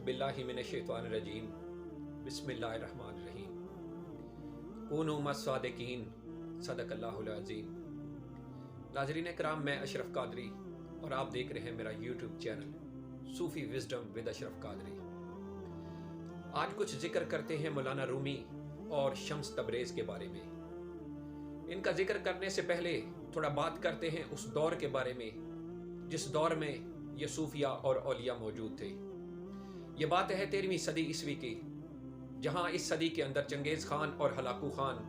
अऊज़ु बिल्लाहि मिनश्शैतानिर्रजीम बिस्मिल्लाहिर्रहमानिर्रहीम कूनू मस्सादिकीन सदक़ल्लाहुल अज़ीम। नाज़रीन किराम, मैं अशरफ कादरी और आप देख रहे हैं मेरा YouTube channel Sufi wisdom with Ashraf Qadri. आज कुछ जिक्र करते हैं मौलाना रूमी और शम्स तबरेज़ के बारे में। इनका जिक्र करने से पहले थोड़ा बात करते हैं उस दौर के बारे में जिस दौर में ये सूफिया और औलिया मौजूद थे। ये बात है 13वीं सदी ईस्वी की, जहां इस सदी के अंदर चंगेज़ खान और हलाकू खान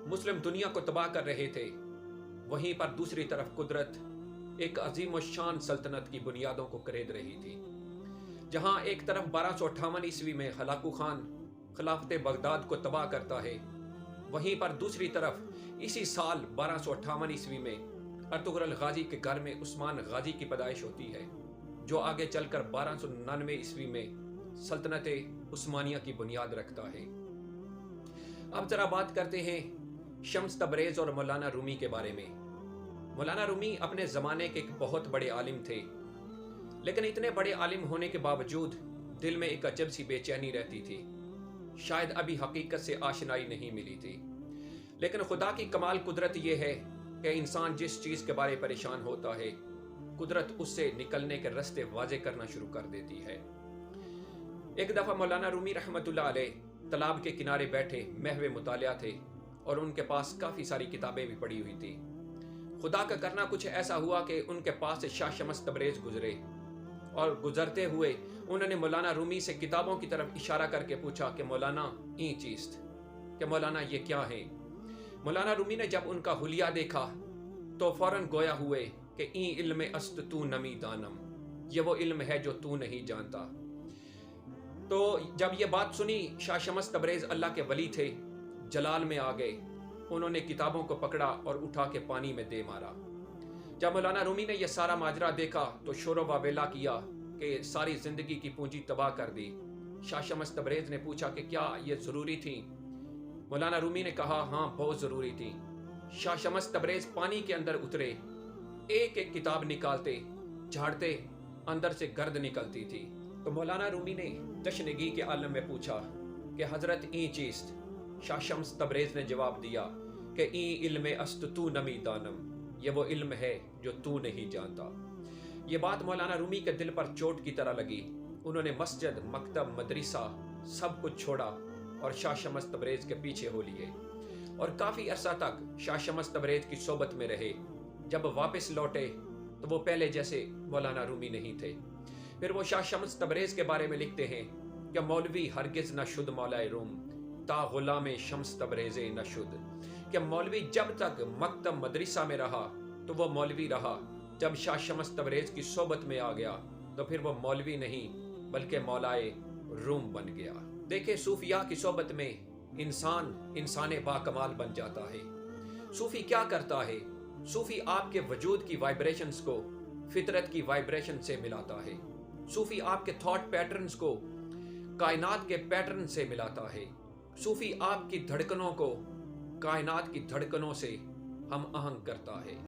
मुस्लिम दुनिया को तबाह कर रहे थे। वहीं पर दूसरी तरफ कुदरत एक अजीम शान सल्तनत की बुनियादों को करेद रही थी। जहां एक तरफ 1258 ईस्वी में हलाकू खान खिलाफत बगदाद को तबाह करता है, वहीं पर दूसरी तरफ इसी साल 1258 ईस्वी में अर्तुगरुल गाजी के घर में उस्मान गाजी की पैदाइश होती है, जो आगे चलकर 1299 ईस्वी में सल्तनत उस्मानिया की बुनियाद रखता है। अब जरा बात करते हैं शम्स तबरेज़ और मौलाना रूमी के बारे में। मौलाना रूमी अपने ज़माने के एक बहुत बड़े आलिम थे, लेकिन इतने बड़े आलिम होने के बावजूद दिल में एक अजब सी बेचैनी रहती थी। शायद अभी हकीकत से आशनाई नहीं मिली थी। लेकिन खुदा की कमाल कुदरत यह है कि इंसान जिस चीज़ के बारे परेशान होता है, कुदरत उससे निकलने के रास्ते वाज़े करना शुरू कर देती है। एक दफ़ा मौलाना रूमी रहमतुल्लाह अलैह तालाब के किनारे बैठे महवे मुतालिया थे और उनके पास काफ़ी सारी किताबें भी पड़ी हुई थी। खुदा का करना कुछ ऐसा हुआ कि उनके पास से शाह शम्स तबरेज़ गुजरे और गुजरते हुए उन्होंने मौलाना रूमी से किताबों की तरफ इशारा करके पूछा कि मौलाना ई चीज़, कि मौलाना ये क्या है। मौलाना रूमी ने जब उनका हुलिया देखा तो फौरन गोया हुए कि ई इल्म अस्त तू नमी दानम, ये वो इल्म है जो तू नहीं जानता। तो जब ये बात सुनी, शाह शम्स तबरेज़ अल्लाह के वली थे, जलाल में आ गए। उन्होंने किताबों को पकड़ा और उठा के पानी में दे मारा। जब मौलाना रूमी ने यह सारा माजरा देखा तो शोरो वावेला किया कि सारी जिंदगी की पूंजी तबाह कर दी। शाह शम्स तबरेज़ ने पूछा कि क्या ये ज़रूरी थी। मौलाना रूमी ने कहा, हाँ बहुत ज़रूरी थी। शाह शम्स तबरेज़ पानी के अंदर उतरे, एक एक किताब निकालते, झाड़ते, अंदर से गर्द निकलती थी। तो मौलाना रूमी ने तशनगी के आलम में पूछा कि हज़रत ई चीज़। शाह शम्स तबरेज़ ने जवाब दिया कि ई इल्म अस्त तू नमी दानम, ये वो इल्म है जो तू नहीं जानता। ये बात मौलाना रूमी के दिल पर चोट की तरह लगी। उन्होंने मस्जिद, मकतब, मदरसा सब कुछ छोड़ा और शाह शम्स तबरेज़ के पीछे हो लिए और काफ़ी अरसा तक शाह शम्स तबरेज़ की सोबत में रहे। जब वापस लौटे तो वो पहले जैसे मौलाना रूमी नहीं थे। फिर वो शाह शम्स तबरेज़ के बारे में लिखते हैं कि मौलवी हरगिज़ न शुद मौलाए रूम ता गुलाम शम्स तबरेज़ न शुद, कि मौलवी जब तक मकतब मदरसा में रहा तो वो मौलवी रहा, जब शाह शम्स तबरेज़ की सोबत में आ गया तो फिर वो मौलवी नहीं बल्कि मौलाए रूम बन गया। देखे, सूफिया की सोबत में इंसान बाकमाल बन जाता है। सूफी क्या करता है? सूफी आपके वजूद की वाइब्रेशंस को फितरत की वाइब्रेशन से मिलाता है। सूफी आपके थॉट पैटर्न्स को कायनात के पैटर्न से मिलाता है। सूफी आपकी धड़कनों को कायनात की धड़कनों से हम आहंग करता है।